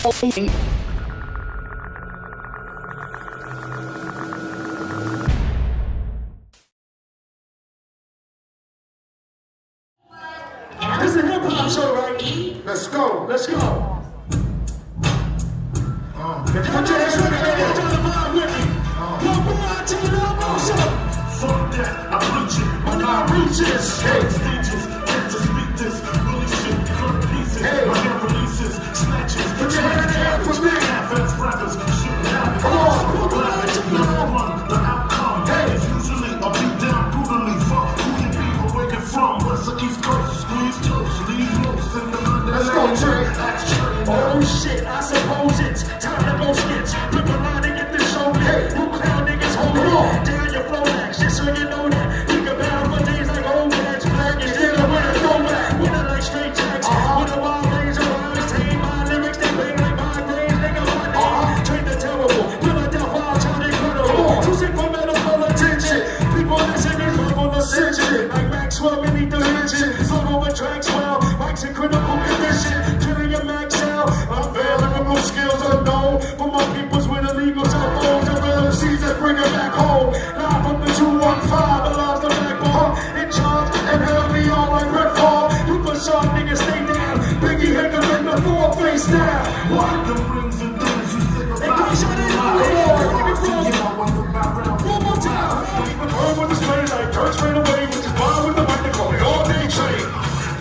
This is a hip-hop show, right? Let's go. Let's go. Put your hands on the vibe with me. One more, I'll take it up also. Fuck that, I preach it. My mind reaches. Hey, stages, get to speak this. Really shit, cut pieces. My hair releases, snatches. Put your hand in the air for me. Half-ass rappers, shooting habits. Come on. Number one, the outcome. Hey, it's usually a beat down brutally. Fuck who you be or where you from. What's the East Coast? Squeeze toast, leave loose in the London. Let's go, Trey. Oh shit, I suppose it's time to go skits. Flip a line and get this show lit. You clown niggas hold it. Down your flow backs, just so you know that. Think about for days like old bags. Flag is still a winner, go back. Winner like straight jacks. With a wild range of rhymes. Tame my lyrics that bang like migraines. Nigga, my name. Train the terrible. Philadelphia, John Incredible. Too sick for medical attention. People listening from on the ascension. Like Maxwell, many dimensions. Float over tracks well. Mike's in critical condition. Killing your max out. Available skills unknown. For my peoples with illegal cell phones. And real MCs that bring it back home. Live from the 215. Allows the backbone. In charge and held me on like Red Fall. You push sharp niggas stay down. Biggie Hickam in the four face down. What the rings and things you sick about? Hey, can you shut it up? One more time. Burn with the spray like Kurt straight away. With his bar with the mic, they call it all day trade.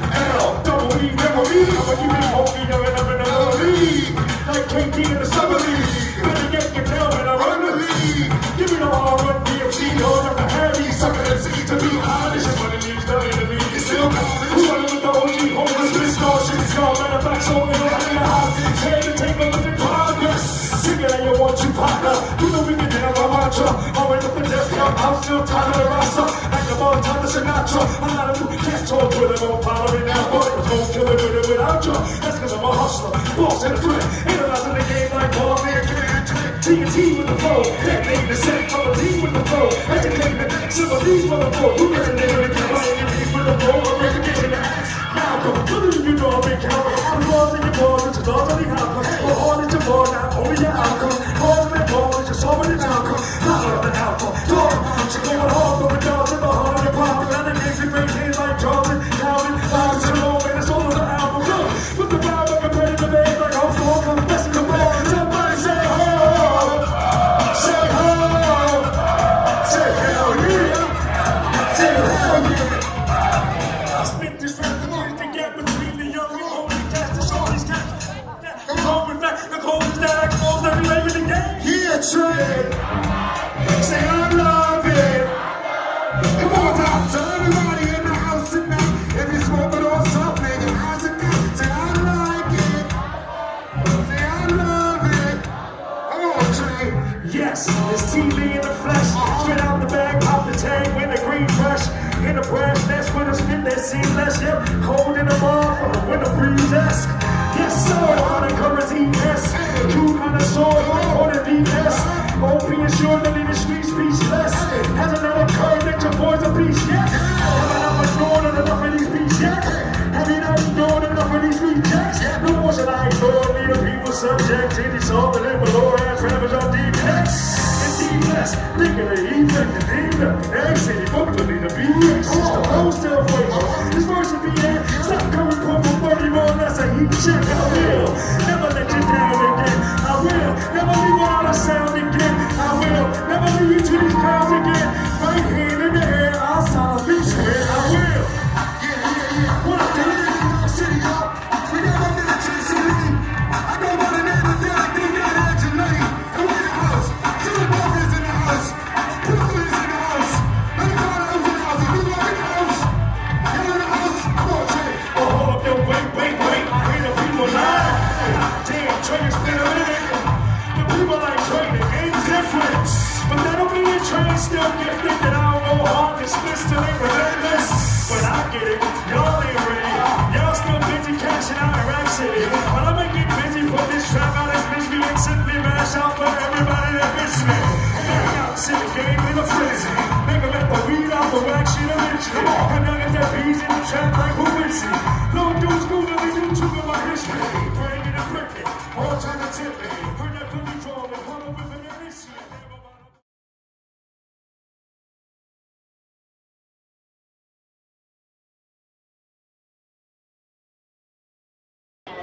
L-double-E memory. I'ma keep it funky, you're up in another league. Like KD in the summer league. Better get your tail when I run the league. Give me the all run DFC. All up the heavy. Sucker MC to be honest. And when it needs done in the league, it's still gone. Who's running with the OG? Homeless, Miss Star, shit is gone. Matter of fact, so in the house. Take to take a look at progress. Figure that you want you partner. You know we can down my mantra. Always up the death cup. I'm still tired of the roster. Like the ball, time to Sinatra. A lot of you can't talk with it. Don't follow me now. But it's gon' kill it with it without you. That's cause I'm a hustler. Boss and a threat. Analyzing the game like ball, man. TNT with the flow. That name is set from a team with the flow. Educating the next of these for the flow. You better name it again. Right in the with the flow. I'm recognition the ass. Malcolm. Little do you know I'm in count. I'm balls in your balls. It's just all to the outcome. But hard is your ball. Not only your outcome. Balls in the ball. It's just all in the outcome. Not all the outcome. Dog. You're going hard from the dogs in the heart of the problem. And the games we break hands like Jordan. Calvin. Lives in the low. And it's all on the album. Look. With the vibe of competitive age. Like I'm so confessing the ball. Somebody say ho. Say ho. Say hell yeah. Say hell yeah. I spit this rap to bridge the gap between the young and old. The cast to show these cats. The cold is back. The cold is that I close every leg in the game. Yeah, Trey. Say I love it. Come on now. So everybody in the house tonight. If you smoking on something, your eyes are good. Say I like it. Say I love it. Come on, Trey. Yes, it's TV in the flesh. Straight out the bag, pop the tag, when the green fresh. In the brass nest with a spit that seamless. Yep, cold in the bar from the winter breeze-esque. Yes, sir, on the currency S. True connoisseur, on the DS. OP assured to leave the street speechless. Hasn't that occurred that your boy's a beast yet? Haven't I ignored enough of these beats yet? Have you not ignored enough of these rejects? No more should I ignore me the people subject. Any song that ain't below ass rappers on deep next. Less, thinking of effect, the demon, accent, you both believe the BX, it's the whole still waiting. This verse will be there, stop coming from 30 more, that's a heat check, I will never let you down again, I will never leave without a sound again, I will never leave you to these crowds again, right hand in the air, I'll solemnly swear, I will. What up, dude? City up. We got one minute to the city. I go by the name of Derek, they got Angelini. And we in the house. City Buffers in the house. Brooklyn's in the house. Let me call the house in the house. If you love in the house, you're in the house. Come on, Trey. Oh, hold up, yo, wait. I hear the people lie. Damn, Trey is been a minute. The people like Trey, the game's different. But that don't mean Trey still gifted. That I don't go hard and split till they relentless. But I get it, y'all ain't ready. Y'all still busy cashing out in Rack City. But I'ma get busy, put this trap out as mystery and simply mash out for everybody that miss me. Back out, sit the game in a frenzy. Make them let the weed off the wax shit eventually. And now get that bees in the trap like who is he? Little dudes Google me, YouTube in my history. Bring it in ripping. All time to tip me. Heard that from the draw. They call it with an issue.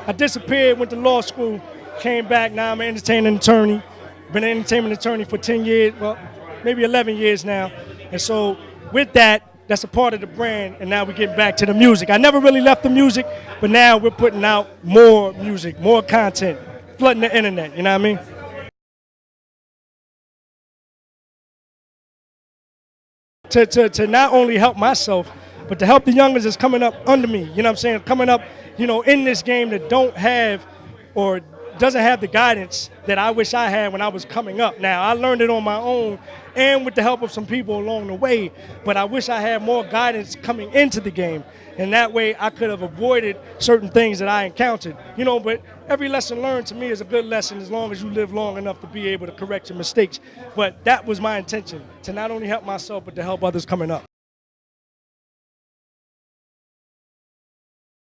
I disappeared, went to law school, came back. Now I'm an entertainment attorney. Been an entertainment attorney for 10 years, well, maybe 11 years now. And so with that, that's a part of the brand, and now we're getting back to the music. I never really left the music, but now we're putting out more music, more content, flooding the internet, you know what I mean? To not only help myself, but to help the youngers that's coming up under me, you know what I'm saying? Coming up, you know, in this game that don't have or doesn't have the guidance that I wish I had when I was coming up. Now, I learned it on my own and with the help of some people along the way, but I wish I had more guidance coming into the game. And that way I could have avoided certain things that I encountered. You know, but every lesson learned to me is a good lesson as long as you live long enough to be able to correct your mistakes. But that was my intention, to not only help myself, but to help others coming up.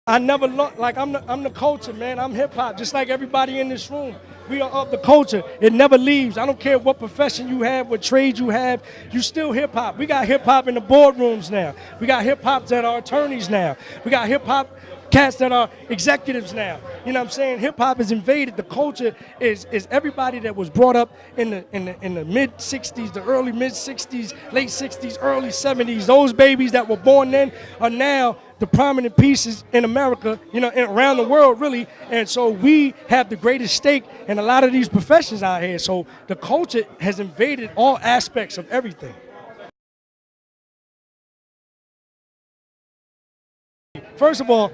I never look like I'm the culture, man. I'm hip hop, just like everybody in this room. We are of the culture. It never leaves. I don't care what profession you have, what trade you have. You still hip hop. We got hip hop in the boardrooms now. We got hip hop that are attorneys now. We got hip hop cats that are executives now. You know what I'm saying? Hip hop has invaded. The culture is everybody that was brought up in the mid 60s, the early mid 60s, late 60s, early 70s. Those babies that were born then are now the prominent pieces in America, you know, and around the world, really. And so we have the greatest stake in a lot of these professions out here. So the culture has invaded all aspects of everything. First of all,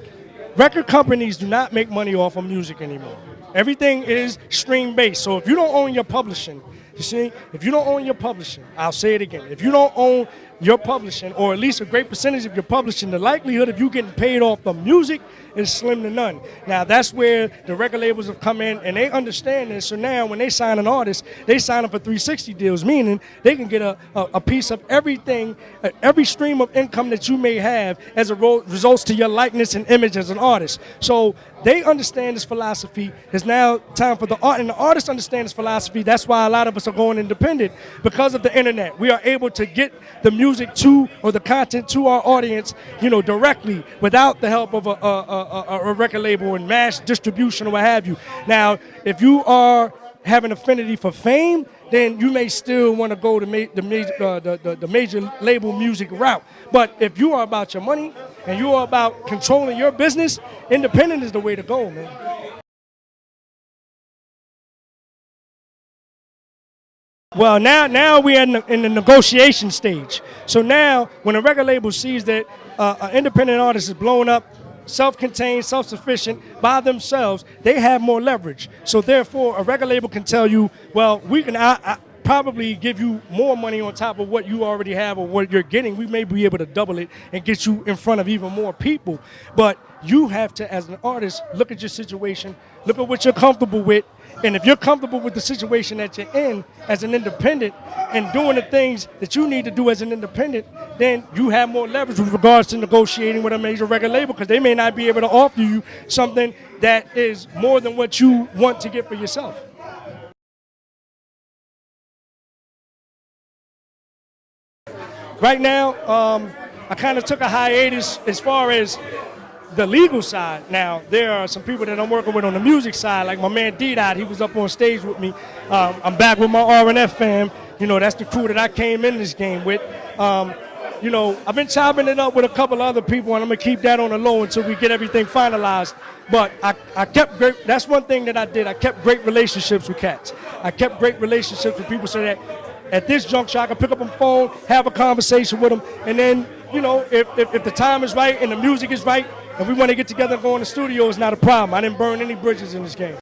record companies do not make money off of music anymore. Everything is stream-based. So if you don't own your publishing, you see, if you don't own your publishing, I'll say it again, if you don't own your publishing, or at least a great percentage of your publishing, the likelihood of you getting paid off the music is slim to none. Now, that's where the record labels have come in, and they understand this. So now when they sign an artist, they sign them for 360 deals, meaning they can get a piece of everything, every stream of income that you may have as a results to your likeness and image as an artist. So they understand this philosophy. It's now time for the art, and the artists understand this philosophy. That's why a lot of us are going independent because of the internet. We are able to get the music to, or the content to our audience, you know, directly without the help of a record label and mass distribution or what have you. Now, if you are have an affinity for fame, then you may still want to go the major label music route. But if you are about your money and you are about controlling your business, independent is the way to go, man. Well, now we're in the negotiation stage. So now when a record label sees that an independent artist is blowing up, self-contained, self-sufficient by themselves, they have more leverage. So therefore, a record label can tell you, well, we can probably give you more money on top of what you already have or what you're getting. We may be able to double it and get you in front of even more people. But you have to, as an artist, look at your situation, look at what you're comfortable with, and if you're comfortable with the situation that you're in as an independent and doing the things that you need to do as an independent, then you have more leverage with regards to negotiating with a major record label, because they may not be able to offer you something that is more than what you want to get for yourself. Right now, I kind of took a hiatus as far as the legal side. Now, there are some people that I'm working with on the music side, like my man D-Dot. He was up on stage with me. I'm back with my R&F fam. You know, that's the crew that I came in this game with. You know, I've been chopping it up with a couple other people, and I'm going to keep that on the low until we get everything finalized. But I kept great, that's one thing that I did. I kept great relationships with cats. I kept great relationships with people so that at this juncture, I can pick up a phone, have a conversation with them, and then, you know, if the time is right and the music is right, and we want to get together and go in the studio, it's not a problem. I didn't burn any bridges in this game.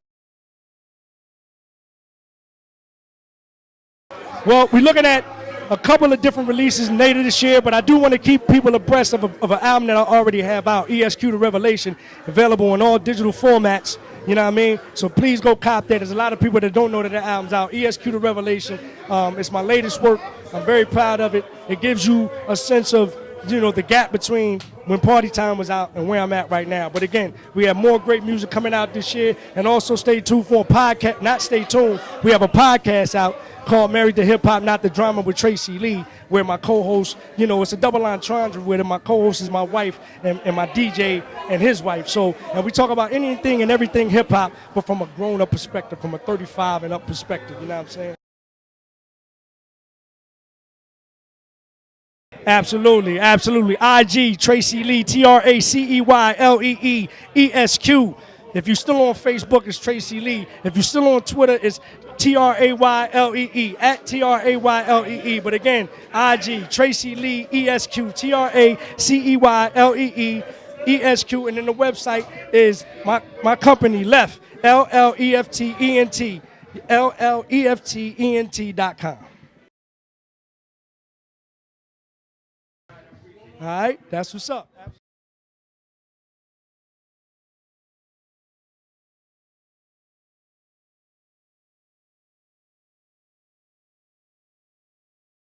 Well, we're looking at a couple of different releases later this year, but I do want to keep people abreast of an album that I already have out, ESQ The Revelation, available in all digital formats. You know what I mean? So please go cop that. There's a lot of people that don't know that the album's out. ESQ The Revelation. It's my latest work. I'm very proud of it. It gives you a sense of the gap between when Party Time was out and where I'm at right now. But again, we have more great music coming out this year, and also stay tuned for a podcast. Not stay tuned. We have a podcast out called Married to Hip Hop, Not the Drama with Tracey Lee, where my co-host, it's a double entendre with him. My co-host is my wife and my DJ and his wife. So, and we talk about anything and everything hip hop, but from a grown-up perspective, from a 35 and up perspective. You know what I'm saying? Absolutely, absolutely. IG, Tracey Lee, TraceylEesq. If you're still on Facebook, it's Tracey Lee. If you're still on Twitter, it's TRAYLEE, at TRAYLEE. But again, IG, Tracey Lee, ESQ, TRACEYLEE, and then the website is my company, Left, LLEFTENT, LLEFTENT.com. All right, that's what's up.